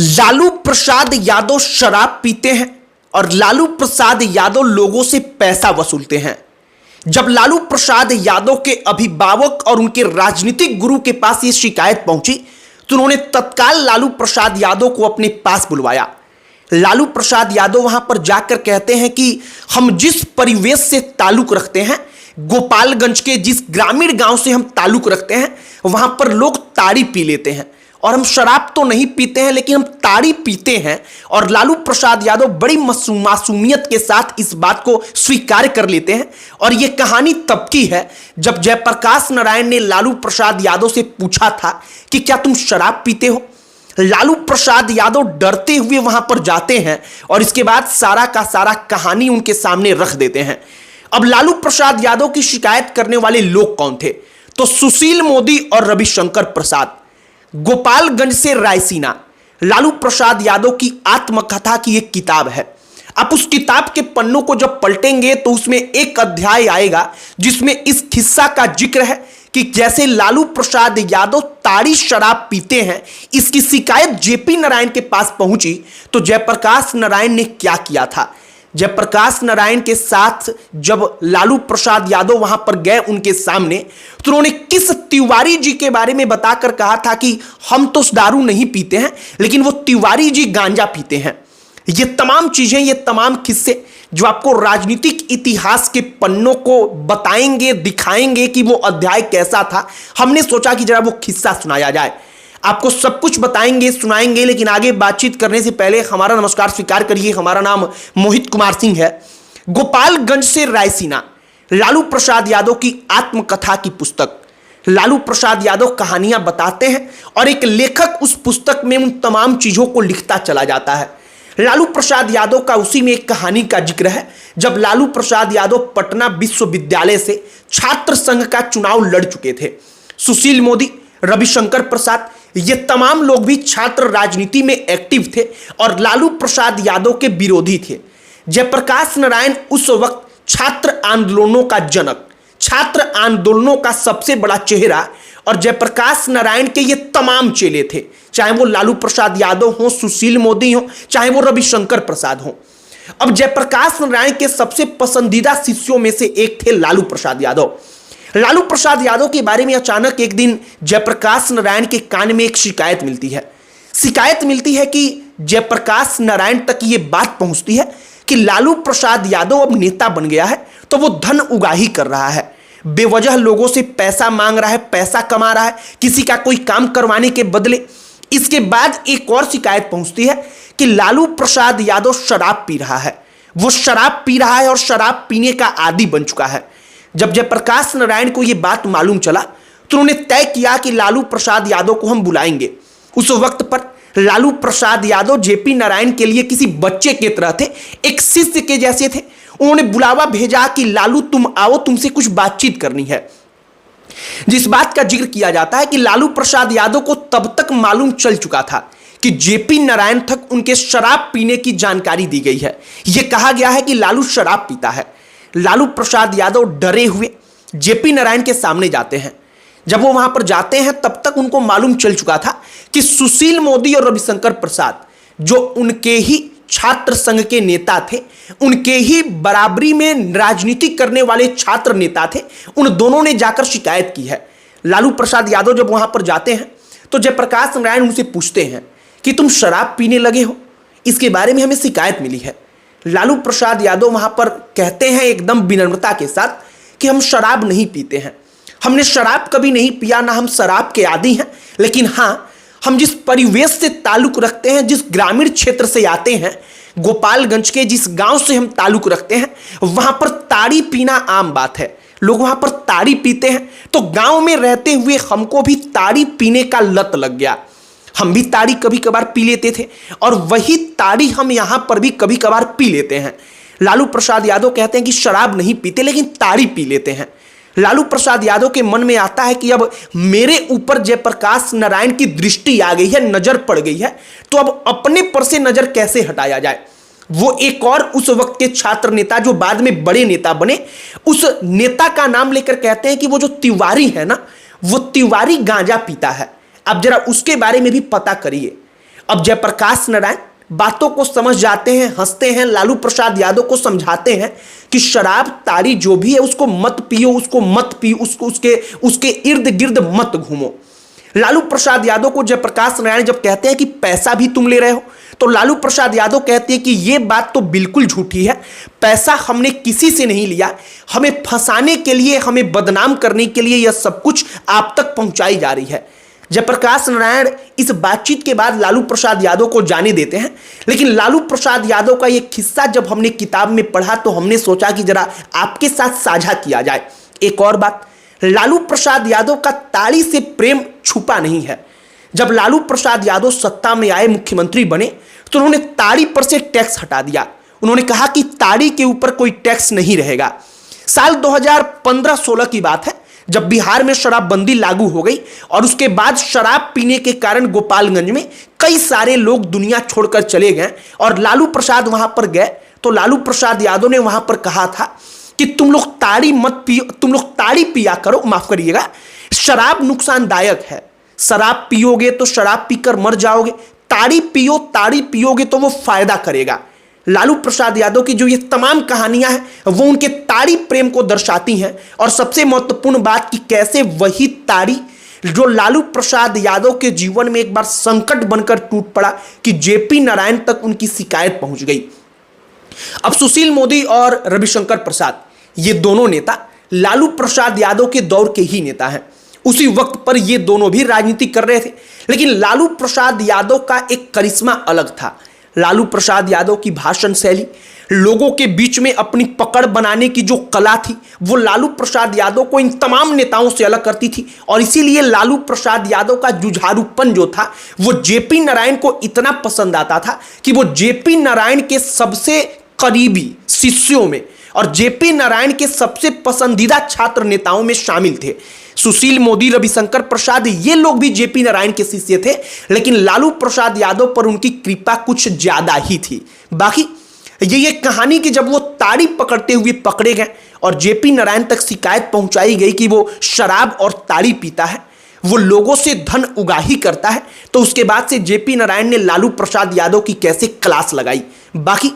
लालू प्रसाद यादव शराब पीते हैं और लालू प्रसाद यादव लोगों से पैसा वसूलते हैं। जब लालू प्रसाद यादव के अभिभावक और उनके राजनीतिक गुरु के पास यह शिकायत पहुंची तो उन्होंने तत्काल लालू प्रसाद यादव को अपने पास बुलवाया। लालू प्रसाद यादव वहां पर जाकर कहते हैं कि हम जिस परिवेश से ताल्लुक रखते हैं, गोपालगंज के जिस ग्रामीण गांव से हम ताल्लुक रखते हैं, वहां पर लोग ताड़ी पी लेते हैं और हम शराब तो नहीं पीते हैं लेकिन हम ताड़ी पीते हैं। और लालू प्रसाद यादव बड़ी मासूमियत के साथ इस बात को स्वीकार कर लेते हैं। और यह कहानी तब की है जब जयप्रकाश नारायण ने लालू प्रसाद यादव से पूछा था कि क्या तुम शराब पीते हो। लालू प्रसाद यादव डरते हुए वहां पर जाते हैं और इसके बाद सारा का सारा कहानी उनके सामने रख देते हैं। अब लालू प्रसाद यादव की शिकायत करने वाले लोग कौन थे? तो सुशील मोदी और रविशंकर प्रसाद। गोपालगंज से रायसीना। लालू प्रसाद यादव की आत्मकथा की एक किताब है। आप उस किताब के पन्नों को जब पलटेंगे तो उसमें एक अध्याय आएगा जिसमें इस किस्सा का जिक्र है कि जैसे लालू प्रसाद यादव ताड़ी शराब पीते हैं, इसकी शिकायत जेपी नारायण के पास पहुंची तो जयप्रकाश नारायण ने क्या किया था। जयप्रकाश नारायण के साथ जब लालू प्रसाद यादव वहां पर गए उनके सामने तो उन्होंने किस तिवारी जी के बारे में बताकर कहा था कि हम तो दारू नहीं पीते हैं लेकिन वो तिवारी जी गांजा पीते हैं। ये तमाम चीजें, ये तमाम किस्से जो आपको राजनीतिक इतिहास के पन्नों को बताएंगे, दिखाएंगे कि वो अध्याय कैसा था। हमने सोचा कि जरा वो किस्सा सुनाया जाए। आपको सब कुछ बताएंगे, सुनाएंगे, लेकिन आगे बातचीत करने से पहले हमारा नमस्कार स्वीकार करिए। हमारा नाम मोहित कुमार सिंह है। गोपालगंज से रायसीना, लालू प्रसाद यादव की आत्मकथा की पुस्तक। लालू प्रसाद यादव कहानियां बताते हैं और एक लेखक उस पुस्तक में उन तमाम चीजों को लिखता चला जाता है। लालू प्रसाद यादव का उसी में एक कहानी का जिक्र है जब लालू प्रसाद यादव पटना विश्वविद्यालय से छात्र संघ का चुनाव लड़ चुके थे। सुशील मोदी, रविशंकर प्रसाद, ये तमाम लोग भी छात्र राजनीति में एक्टिव थे और लालू प्रसाद यादव के विरोधी थे। जयप्रकाश नारायण उस वक्त छात्र आंदोलनों का जनक, छात्र आंदोलनों का सबसे बड़ा चेहरा और जयप्रकाश नारायण के ये तमाम चेले थे, चाहे वो लालू प्रसाद यादव हो, सुशील मोदी हो, चाहे वो रविशंकर प्रसाद हो। अब जयप्रकाश नारायण के सबसे पसंदीदा शिष्यों में से एक थे लालू प्रसाद यादव। लालू प्रसाद यादव के बारे में अचानक एक दिन जयप्रकाश नारायण के कान में एक शिकायत मिलती है। शिकायत मिलती है कि जयप्रकाश नारायण तक ये बात पहुंचती है कि लालू प्रसाद यादव अब नेता बन गया है तो वो धन उगाही कर रहा है, बेवजह लोगों से पैसा मांग रहा है, पैसा कमा रहा है किसी का कोई काम करवाने के बदले। इसके बाद एक और शिकायत पहुंचती है कि लालू प्रसाद यादव शराब पी रहा है। वो शराब पी रहा है और शराब पीने का आदी बन चुका है। जब जयप्रकाश नारायण को यह बात मालूम चला तो उन्होंने तय किया कि लालू प्रसाद यादव को हम बुलाएंगे। उस वक्त पर लालू प्रसाद यादव जेपी नारायण के लिए किसी बच्चे की तरह थे, एक शिष्य के जैसे थे। उन्होंने बुलावा भेजा कि लालू तुम आओ, तुमसे कुछ बातचीत करनी है। जिस बात का जिक्र किया जाता है कि लालू प्रसाद यादव को तब तक मालूम चल चुका था कि जेपी नारायण तक उनके शराब पीने की जानकारी दी गई है। यह कहा गया है कि लालू शराब पीता है। लालू प्रसाद यादव डरे हुए जेपी नारायण के सामने जाते हैं। जब वो वहां पर जाते हैं तब तक उनको मालूम चल चुका था कि सुशील मोदी और रविशंकर प्रसाद जो उनके ही छात्र संघ के नेता थे, उनके ही बराबरी में राजनीति करने वाले छात्र नेता थे, उन दोनों ने जाकर शिकायत की है। लालू प्रसाद यादव जब वहां पर जाते हैं तो जयप्रकाश नारायण उनसे पूछते हैं कि तुम शराब पीने लगे हो, इसके बारे में हमें शिकायत मिली है। लालू प्रसाद यादव वहां पर कहते हैं एकदम विनम्रता के साथ कि हम शराब नहीं पीते हैं, हमने शराब कभी नहीं पिया, ना हम शराब के आदी हैं, लेकिन हाँ, हम जिस परिवेश से ताल्लुक रखते हैं, जिस ग्रामीण क्षेत्र से आते हैं, गोपालगंज के जिस गांव से हम ताल्लुक रखते हैं, वहां पर ताड़ी पीना आम बात है। लोग वहां पर ताड़ी पीते हैं तो गांव में रहते हुए हमको भी ताड़ी पीने का लत लग गया। हम भी ताड़ी कभी कभार पी लेते थे और वही ताड़ी हम यहां पर भी कभी कभार पी लेते हैं। लालू प्रसाद यादव कहते हैं कि शराब नहीं पीते लेकिन ताड़ी पी लेते हैं। लालू प्रसाद यादव के मन में आता है कि अब मेरे ऊपर जयप्रकाश नारायण की दृष्टि आ गई है, नजर पड़ गई है, तो अब अपने पर से नजर कैसे हटाया जाए। वो एक और उस वक्त के छात्र नेता जो बाद में बड़े नेता बने, उस नेता का नाम लेकर कहते हैं कि वो जो तिवारी है ना, वो तिवारी गांजा पीता है। अब जरा उसके बारे में भी पता करिए। अब जयप्रकाश नारायण बातों को समझ जाते हैं, हंसते हैं, लालू प्रसाद यादव को समझाते हैं कि शराब ताड़ी जो भी है उसको मत पियो, उसको मत पियो, उसके इर्द गिर्द मत घूमो। लालू प्रसाद यादव को जयप्रकाश नारायण जब कहते हैं कि पैसा भी तुम ले रहे हो, तो लालू प्रसाद यादव कहते हैं कि यह बात तो बिल्कुल झूठी है, पैसा हमने किसी से नहीं लिया, हमें फंसाने के लिए, हमें बदनाम करने के लिए यह सब कुछ आप तक पहुंचाई जा रही है। जयप्रकाश नारायण इस बातचीत के बाद लालू प्रसाद यादव को जाने देते हैं, लेकिन लालू प्रसाद यादव का यह किस्सा जब हमने किताब में पढ़ा तो हमने सोचा कि जरा आपके साथ साझा किया जाए। एक और बात, लालू प्रसाद यादव का ताड़ी से प्रेम छुपा नहीं है। जब लालू प्रसाद यादव सत्ता में आए, मुख्यमंत्री बने, तो उन्होंने ताड़ी पर से टैक्स हटा दिया। उन्होंने कहा कि ताड़ी के ऊपर कोई टैक्स नहीं रहेगा। साल 2015-16 की बात है, जब बिहार में शराबबंदी लागू हो गई और उसके बाद शराब पीने के कारण गोपालगंज में कई सारे लोग दुनिया छोड़कर चले गए और लालू प्रसाद वहां पर गए, तो लालू प्रसाद यादव ने वहां पर कहा था कि तुम लोग ताड़ी मत पियो, तुम लोग ताड़ी पिया करो, माफ करिएगा, शराब नुकसानदायक है, शराब पियोगे तो शराब पीकर मर जाओगे, ताड़ी पियो, ताड़ी पियोगे तो वो फायदा करेगा। लालू प्रसाद यादव की जो ये तमाम कहानियां हैं वो उनके ताड़ी प्रेम को दर्शाती हैं, और सबसे महत्वपूर्ण बात कि कैसे वही ताड़ी जो लालू प्रसाद यादव के जीवन में एक बार संकट बनकर टूट पड़ा कि जेपी नारायण तक उनकी शिकायत पहुंच गई। अब सुशील मोदी और रविशंकर प्रसाद, ये दोनों नेता लालू प्रसाद यादव के दौर के ही नेता हैं। उसी वक्त पर ये दोनों भी राजनीति कर रहे थे, लेकिन लालू प्रसाद यादव का एक करिश्मा अलग था। लालू प्रसाद यादव की भाषण शैली, लोगों के बीच में अपनी पकड़ बनाने की जो कला थी, वो लालू प्रसाद यादव को इन तमाम नेताओं से अलग करती थी, और इसीलिए लालू प्रसाद यादव का जुझारूपन जो था वो जेपी नारायण को इतना पसंद आता था कि वो जेपी नारायण के सबसे करीबी शिष्यों में और जेपी नारायण के सबसे पसंदीदा छात्र नेताओं में शामिल थे। सुशील मोदी, रविशंकर प्रसाद, ये लोग भी जेपी नारायण के शिष्य थे, लेकिन लालू प्रसाद यादव पर उनकी कृपा कुछ ज्यादा ही थी। बाकी ये कहानी कि जब वो ताड़ी पकड़ते हुए पकड़े गए और जेपी नारायण तक शिकायत पहुंचाई गई कि वो शराब और ताड़ी पीता है, वो लोगों से धन उगाही करता है, तो उसके बाद से जेपी नारायण ने लालू प्रसाद यादव की कैसे क्लास लगाई। बाकी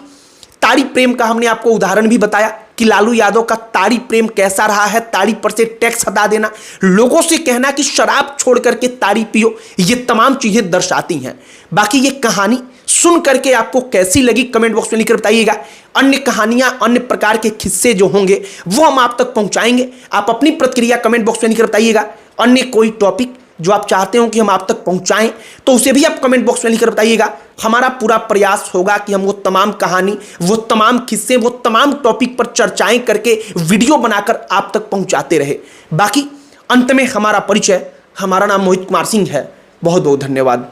ताड़ी प्रेम का हमने आपको उदाहरण भी बताया कि लालू यादव का ताड़ी प्रेम कैसा रहा है, ताड़ी पर से टैक्स हटा देना, लोगों से कहना कि शराब छोड़ करके ताड़ी पियो, ये तमाम चीजें दर्शाती हैं। बाकी ये कहानी सुन करके आपको कैसी लगी कमेंट बॉक्स में लिखकर बताइएगा। अन्य कहानियां, अन्य प्रकार के किस्से जो होंगे वो हम आप तक पहुंचाएंगे। आप अपनी प्रतिक्रिया कमेंट बॉक्स में लिखकर बताइएगा। अन्य कोई टॉपिक जो आप चाहते हो कि हम आप तक पहुंचाएं तो उसे भी आप कमेंट बॉक्स में लिखकर बताइएगा। हमारा पूरा प्रयास होगा कि हम वो तमाम कहानी, वो तमाम किस्से, वो तमाम टॉपिक पर चर्चाएं करके वीडियो बनाकर आप तक पहुंचाते रहे। बाकी अंत में हमारा परिचय, हमारा नाम मोहित कुमार सिंह है। बहुत बहुत धन्यवाद।